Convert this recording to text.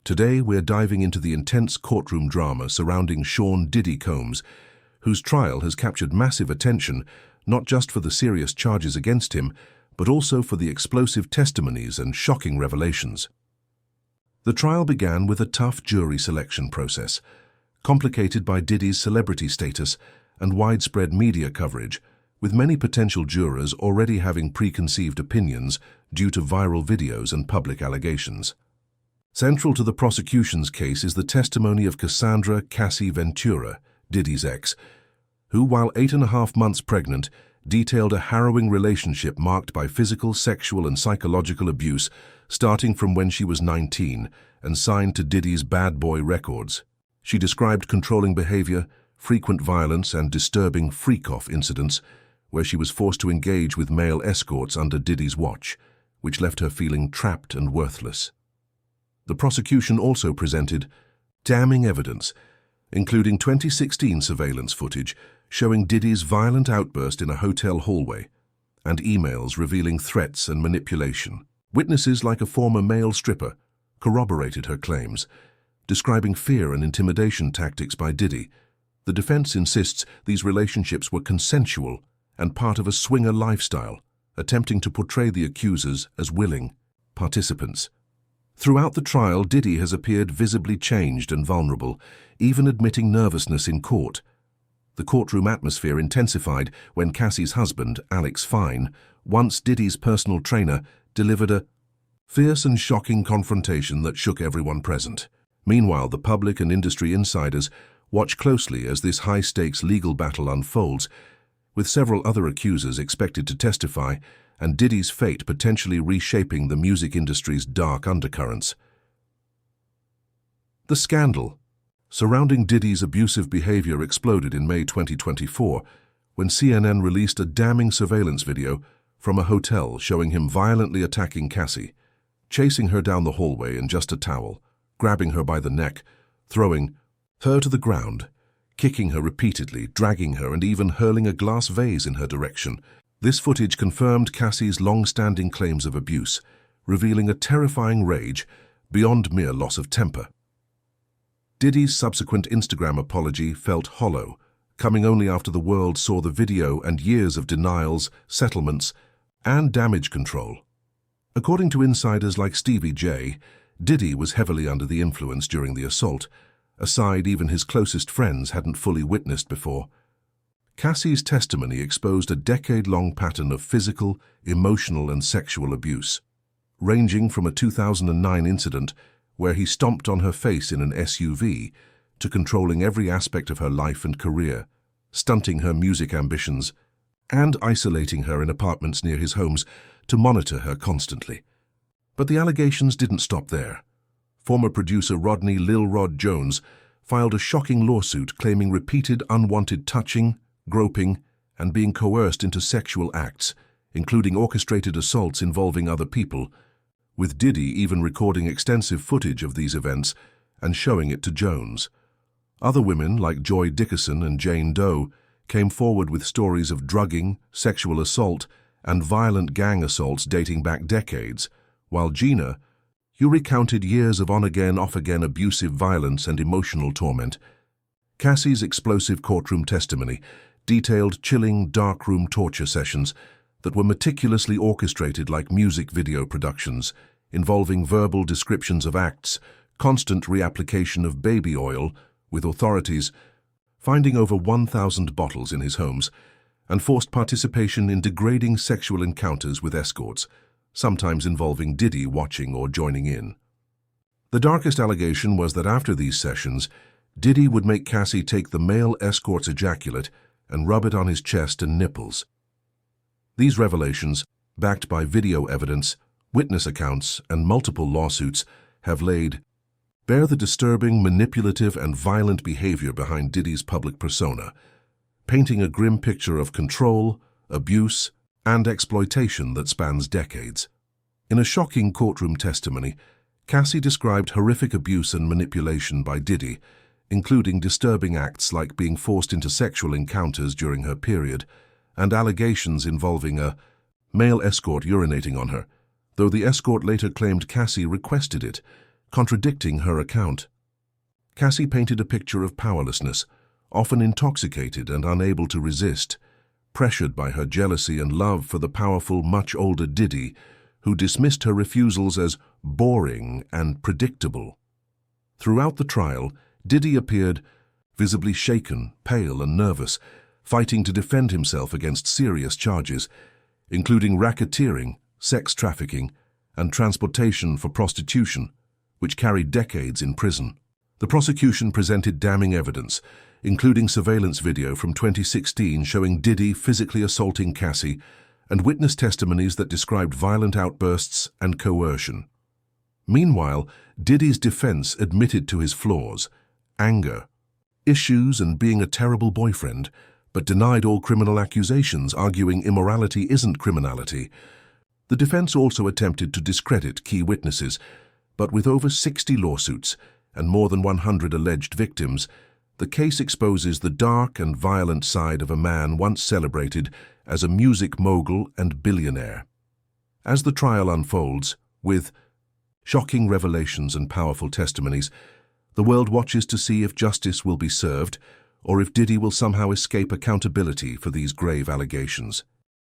Today we're diving into the intense courtroom drama surrounding Sean "Diddy" Combs, whose trial has captured massive attention not just for the serious charges against him, but also for the explosive testimonies and shocking revelations. The trial began with a tough jury selection process, complicated by Diddy's celebrity status and widespread media coverage, with many potential jurors already having preconceived opinions due to viral videos and public allegations. Central to the prosecution's case is the testimony of Cassandra "Cassie" Ventura, Diddy's ex, who, while 8.5 months pregnant, detailed a harrowing relationship marked by physical, sexual, and psychological abuse starting from when she was 19 and signed to Diddy's Bad Boy Records. She described controlling behavior, frequent violence, and disturbing freak-off incidents where she was forced to engage with male escorts under Diddy's watch, which left her feeling trapped and worthless. The prosecution also presented damning evidence, including 2016 surveillance footage showing Diddy's violent outburst in a hotel hallway and emails revealing threats and manipulation. Witnesses like a former male stripper corroborated her claims, describing fear and intimidation tactics by Diddy. The defense insists these relationships were consensual and part of a swinger lifestyle, attempting to portray the accusers as willing participants. Throughout the trial, Diddy has appeared visibly changed and vulnerable, even admitting nervousness in court. The courtroom atmosphere intensified when Cassie's husband, Alex Fine, once Diddy's personal trainer, delivered a fierce and shocking confrontation that shook everyone present. Meanwhile, the public and industry insiders watch closely as this high-stakes legal battle unfolds, with several other accusers expected to testify and Diddy's fate potentially reshaping the music industry's dark undercurrents. The scandal surrounding Diddy's abusive behavior exploded in May 2024 when CNN released a damning surveillance video from a hotel showing him violently attacking Cassie, chasing her down the hallway in just a towel, grabbing her by the neck, throwing her to the ground, kicking her repeatedly, dragging her, and even hurling a glass vase in her direction. This footage confirmed Cassie's long-standing claims of abuse, revealing a terrifying rage beyond mere loss of temper. Diddy's subsequent Instagram apology felt hollow, coming only after the world saw the video and years of denials, settlements, and damage control. According to insiders like Stevie J, Diddy was heavily under the influence during the assault, a side even his closest friends hadn't fully witnessed before. Cassie's testimony exposed a decade-long pattern of physical, emotional, and sexual abuse, ranging from a 2009 incident where he stomped on her face in an SUV to controlling every aspect of her life and career, stunting her music ambitions, and isolating her in apartments near his homes to monitor her constantly. But the allegations didn't stop there. Former producer Rodney "Lil Rod" Jones filed a shocking lawsuit claiming repeated unwanted touching, groping, and being coerced into sexual acts, including orchestrated assaults involving other people, with Diddy even recording extensive footage of these events and showing it to Jones. Other women, like Joy Dickerson and Jane Doe, came forward with stories of drugging, sexual assault, and violent gang assaults dating back decades, while Gina, who recounted years of on-again, off-again abusive violence and emotional torment. Cassie's explosive courtroom testimony detailed chilling darkroom torture sessions that were meticulously orchestrated like music video productions, involving verbal descriptions of acts, constant reapplication of baby oil, with authorities finding over 1,000 bottles in his homes, and forced participation in degrading sexual encounters with escorts, sometimes involving Diddy watching or joining in. The darkest allegation was that after these sessions, Diddy would make Cassie take the male escort's ejaculate and rub it on his chest and nipples. These revelations, backed by video evidence, witness accounts, and multiple lawsuits, have laid bare the disturbing, manipulative, and violent behavior behind Diddy's public persona, painting a grim picture of control, abuse, and exploitation that spans decades. In a shocking courtroom testimony, Cassie described horrific abuse and manipulation by Diddy, including disturbing acts like being forced into sexual encounters during her period, and allegations involving a male escort urinating on her, though the escort later claimed Cassie requested it, contradicting her account. Cassie painted a picture of powerlessness, often intoxicated and unable to resist, pressured by her jealousy and love for the powerful, much older Diddy, who dismissed her refusals as boring and predictable. Throughout the trial, Diddy appeared visibly shaken, pale and nervous, fighting to defend himself against serious charges, including racketeering, sex trafficking, and transportation for prostitution, which carried decades in prison. The prosecution presented damning evidence, including surveillance video from 2016 showing Diddy physically assaulting Cassie, and witness testimonies that described violent outbursts and coercion. Meanwhile, Diddy's defense admitted to his flaws, anger, issues, and being a terrible boyfriend, but denied all criminal accusations, arguing immorality isn't criminality. The defense also attempted to discredit key witnesses, but with over 60 lawsuits and more than 100 alleged victims, the case exposes the dark and violent side of a man once celebrated as a music mogul and billionaire. As the trial unfolds, with shocking revelations and powerful testimonies, the world watches to see if justice will be served or if Diddy will somehow escape accountability for these grave allegations.